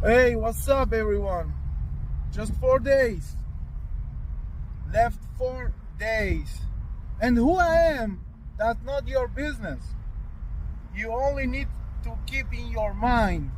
Hey, what's up, everyone? Just 4 days. Left 4 days. And who I am, that's not your business. You only need to keep in your mind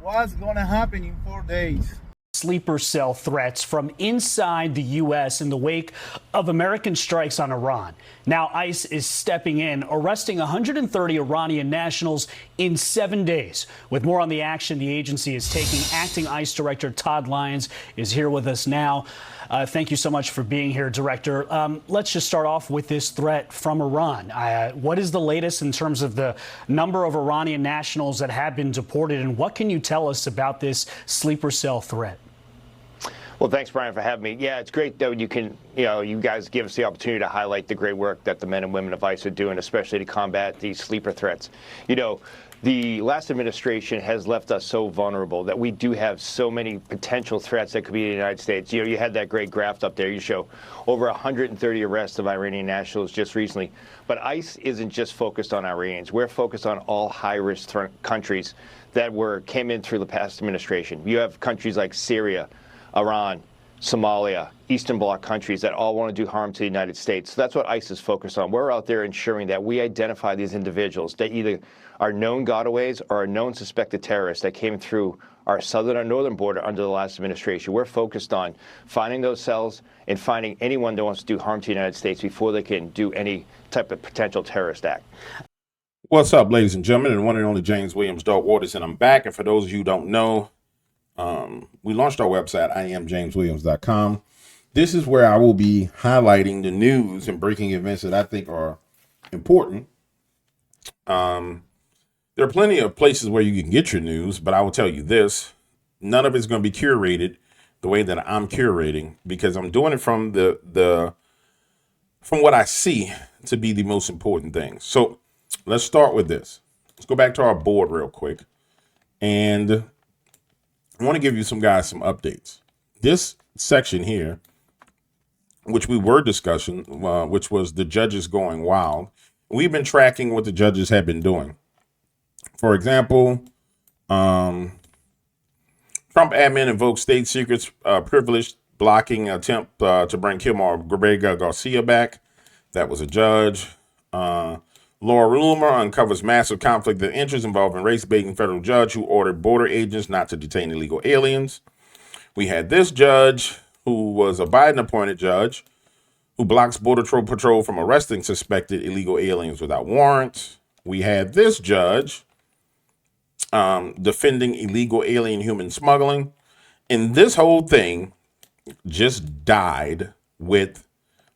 what's gonna happen in 4 days. Sleeper cell threats from inside the U.S. in the wake of American strikes on Iran. Now, ICE is stepping in, arresting 130 Iranian nationals in 7 days. With more on the action the agency is taking, acting ICE Director Todd Lyons is here with us now. Thank you so much for being here, Director. Let's just start off with this threat from Iran. What is the latest in terms of the number of Iranian nationals that have been deported, and what can you tell us about this sleeper cell threat? Well, thanks, Brian, for having me. Yeah, it's great that you guys give us the opportunity to highlight the great work that the men and women of ICE are doing, especially to combat these sleeper threats. The last administration has left us so vulnerable that we do have so many potential threats that could be in the United States. You had that great graph up there. You show over 130 arrests of Iranian nationals just recently. But ICE isn't just focused on Iranians. We're focused on all high-risk countries that came in through the past administration. You have countries like Syria, Iran, Somalia, Eastern Bloc countries that all want to do harm to the United States. So that's what ICE is focused on. We're out there ensuring that we identify these individuals that either are known gotaways or are known suspected terrorists that came through our southern or northern border under the last administration. We're focused on finding those cells and finding anyone that wants to do harm to the United States before they can do any type of potential terrorist act. What's up, ladies and gentlemen, and one and only James Williams, Dog Waters, and I'm back. And for those of you who don't know, we launched our website, IamJamesWilliams.com. This is where I will be highlighting the news and breaking events that I think are important. There are plenty of places where you can get your news, but I will tell you this, none of it's going to be curated the way that I'm curating, because I'm doing it from from what I see to be the most important things. So let's start with this. Let's go back to our board real quick. And I want to give you some updates. This section here, which we were discussing, which was the judges going wild. We've been tracking what the judges have been doing. For example, Trump admin invoked state secrets privilege, blocking attempt to bring Gregor Garcia back. That was a judge. Laura Loomer uncovers massive conflict of interest involving race-baiting federal judge who ordered border agents not to detain illegal aliens. We had this judge who was a Biden-appointed judge who blocks Border Patrol from arresting suspected illegal aliens without warrants. We had this judge defending illegal alien human smuggling. And this whole thing just died with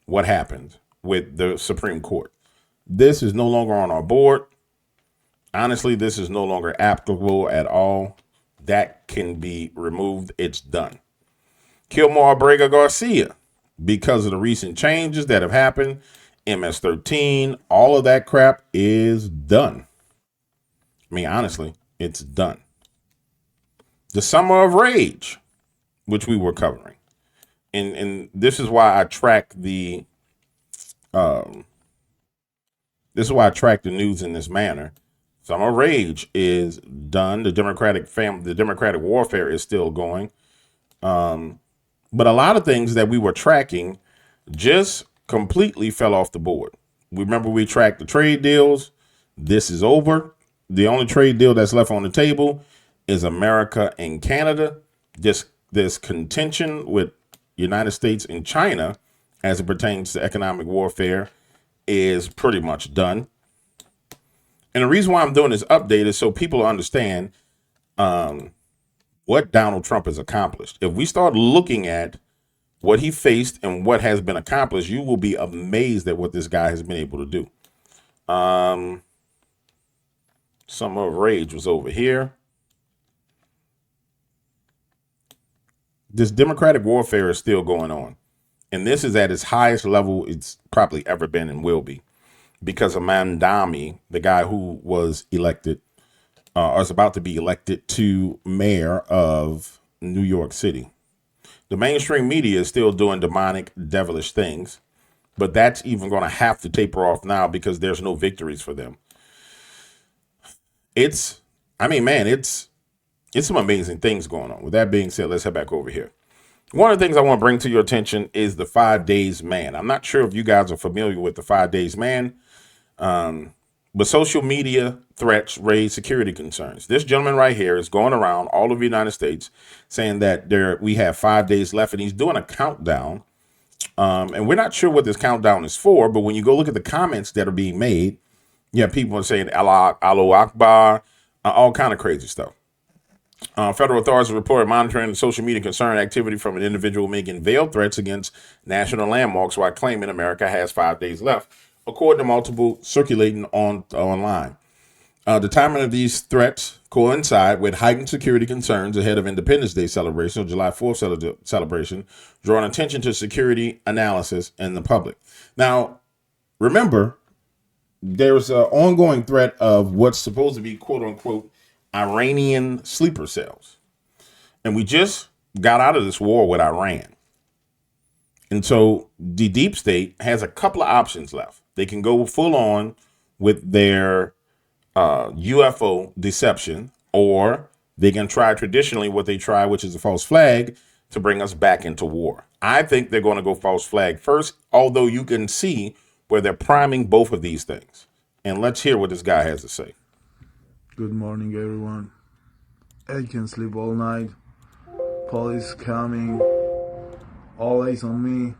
what happened with the Supreme Court. This is no longer on our board. Honestly, this is no longer applicable at all. That can be removed. It's done. Kilmore Abrega Garcia, because of the recent changes that have happened, MS-13, all of that crap is done. I mean, honestly, it's done. The Summer of Rage, which we were covering. And this is why I track the news in this manner. Summer of Rage is done. The Democratic warfare is still going. But a lot of things that we were tracking just completely fell off the board. Remember, we tracked the trade deals. This is over. The only trade deal that's left on the table is America and Canada. This contention with United States and China as it pertains to economic warfare is pretty much done. And the reason why I'm doing this update is so people understand what Donald Trump has accomplished. If we start looking at what he faced and what has been accomplished, you will be amazed at what this guy has been able to do. Summer of Rage was over here. This Democratic warfare is still going on. And this is at its highest level it's probably ever been and will be, because of Mamdani, the guy who was elected, or is about to be elected to mayor of New York City. The mainstream media is still doing demonic, devilish things, but that's even going to have to taper off now because there's no victories for them. It's it's some amazing things going on. With that being said, let's head back over here. One of the things I want to bring to your attention is the 5 days man. I'm not sure if you guys are familiar with the 5 days man, but social media threats raise security concerns. This gentleman right here is going around all over the United States saying that we have 5 days left, and he's doing a countdown. And we're not sure what this countdown is for, but when you go look at the comments that are being made, people are saying Allah, Allahu Akbar, all kind of crazy stuff. Federal authorities reported monitoring social media concern activity from an individual making veiled threats against national landmarks while claiming America has 5 days left, according to multiple circulating online. The timing of these threats coincide with heightened security concerns ahead of Independence Day celebration or July 4th celebration, drawing attention to security analysis in the public. Now, remember, there's an ongoing threat of what's supposed to be, quote unquote, Iranian sleeper cells. And we just got out of this war with Iran. And so the deep state has a couple of options left. They can go full on with their UFO deception, or they can try traditionally what they try, which is a false flag, to bring us back into war. I think they're going to go false flag first, although you can see where they're priming both of these things. And let's hear what this guy has to say. Good morning, everyone. I can sleep all night. Police coming. All eyes on me.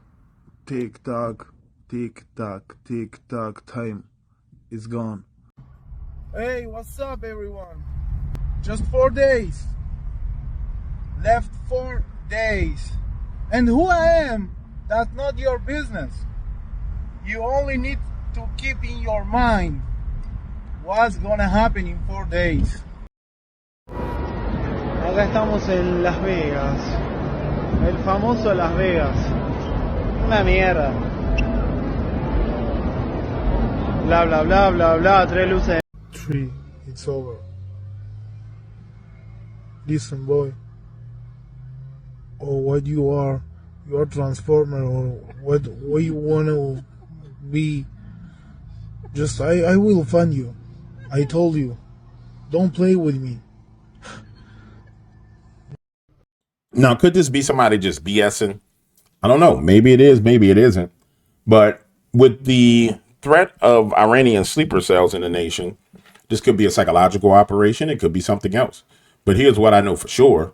Tick tock, tick tock, tick tock. Time is gone. Hey, what's up, everyone? Just 4 days. Left 4 days. And who I am, that's not your business. You only need to keep in your mind what's gonna happen in 4 days. Acá estamos en Las Vegas, el famoso Las Vegas, una mierda. Bla bla bla bla bla, 3 luces. 3, it's over. Listen, boy. Or what you are transformer, or what you wanna be. Just I will find you. I told you, don't play with me. Now, could this be somebody just BSing? I don't know. Maybe it is, maybe it isn't. But with the threat of Iranian sleeper cells in the nation, this could be a psychological operation. It could be something else. But here's what I know for sure.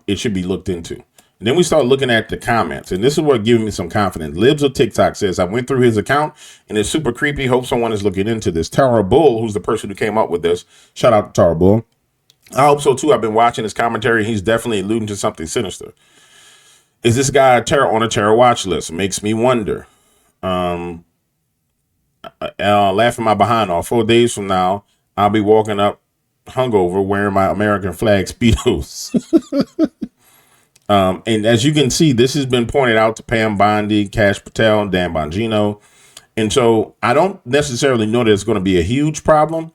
It should be looked into. And then we start looking at the comments. And this is what giving me some confidence. Libs of TikTok says, I went through his account and it's super creepy. Hope someone is looking into this. Tara Bull, who's the person who came up with this. Shout out to Tara Bull. I hope so, too. I've been watching his commentary. He's definitely alluding to something sinister. Is this guy on a terror watch list? Makes me wonder. Laughing my behind off. 4 days from now, I'll be walking up hungover wearing my American flag Speedos. And as you can see, this has been pointed out to Pam Bondi, Cash Patel, and Dan Bongino. And so I don't necessarily know that it's going to be a huge problem.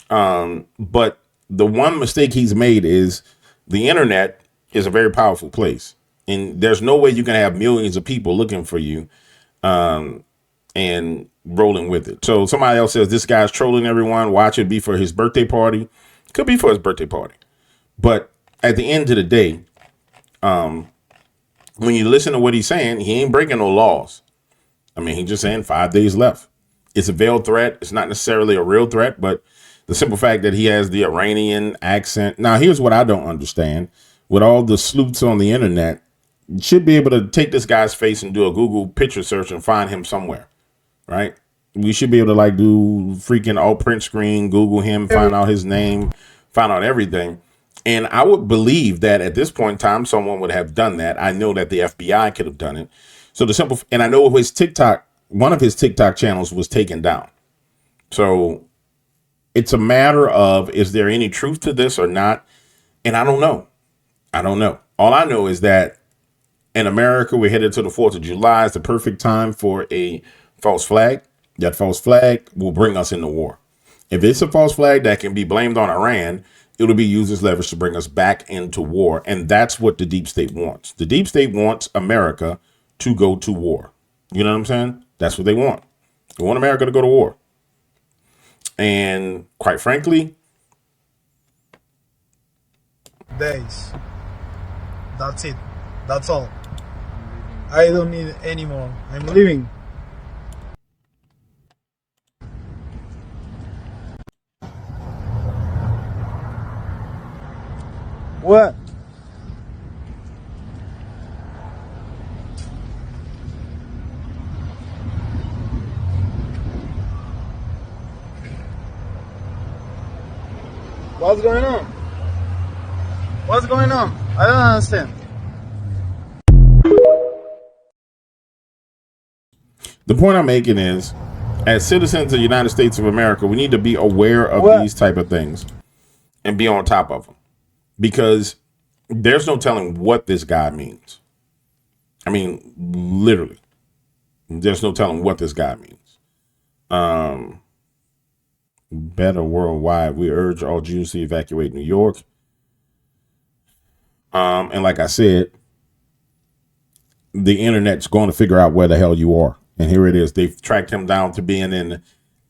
But the one mistake he's made is the internet is a very powerful place. And there's no way you can have millions of people looking for you and rolling with it. So somebody else says this guy's trolling everyone. Watch it be for his birthday party. Could be for his birthday party. But at the end of the day, when you listen to what he's saying, he ain't breaking no laws. I mean, he's just saying 5 days left. It's a veiled threat. It's not necessarily a real threat, but the simple fact that he has the Iranian accent. Now, here's what I don't understand. With all the sleuths on the internet, you should be able to take this guy's face and do a Google picture search and find him somewhere, right? We should be able to do freaking all print screen, Google him, find out his name, find out everything. And I would believe that at this point in time, someone would have done that. I know that the FBI could have done it. So and I know one of his TikTok channels was taken down. So it's a matter of, is there any truth to this or not? And I don't know. All I know is that in America, we're headed to the 4th of July. It's the perfect time for a false flag. That false flag will bring us into war. If it's a false flag that can be blamed on Iran, it'll be used as leverage to bring us back into war. And that's what the deep state wants. The deep state wants America to go to war. You know what I'm saying? That's what they want. They want America to go to war. And quite frankly, days. That's it. That's all. I don't need any more. I'm leaving. What? What's going on? What's going on? I don't understand. The point I'm making is, as citizens of the United States of America, we need to be aware of these type of things and be on top of them, because there's no telling what this guy means. I mean, literally, there's no telling what this guy means. Better worldwide. We urge all Jews to evacuate New York. And like I said, the internet's going to figure out where the hell you are. And here it is. They've tracked him down to being in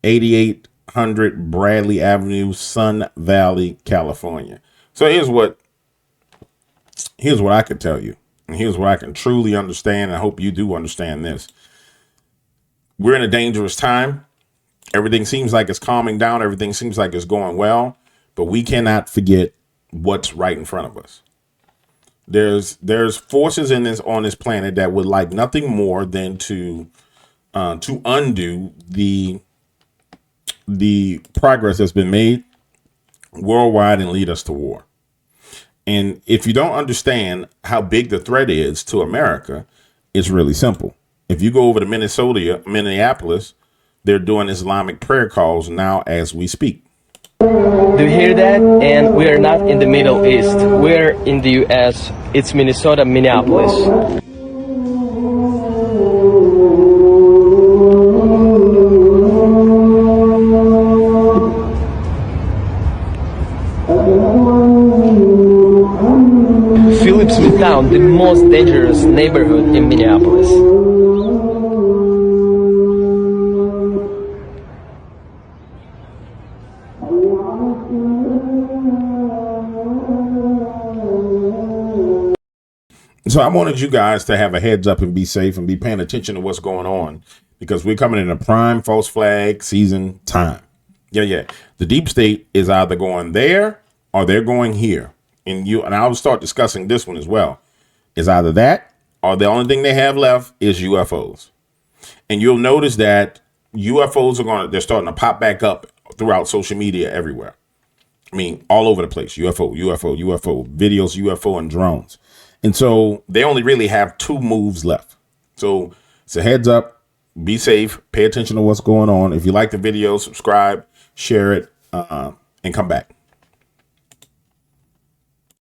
8800 Bradley Avenue, Sun Valley, California. So here's what I can tell you. And here's what I can truly understand. I hope you do understand this. We're in a dangerous time. Everything seems like it's calming down. Everything seems like it's going well. But we cannot forget what's right in front of us. There's forces on this planet that would like nothing more than to undo the progress that's been made worldwide and lead us to war. And if you don't understand how big the threat is to America, it's really simple. If you go over to Minneapolis, they're doing Islamic prayer calls now as we speak. Do you hear that? And we are not in the Middle East. We're in the U.S. It's Minnesota, Minneapolis. Phillips Midtown, the most dangerous neighborhood in Minneapolis. So I wanted you guys to have a heads up and be safe and be paying attention to what's going on, because we're coming in a prime false flag season time. Yeah. The deep state is either going there or they're going here. And I'll start discussing this one as well. It's either that or the only thing they have left is UFOs. And you'll notice that UFOs they're starting to pop back up throughout social media everywhere. I mean, all over the place. UFO, videos, UFO and drones. And so they only really have 2 moves left. So it's a heads up, be safe, pay attention to what's going on. If you like the video, subscribe, share it, and come back.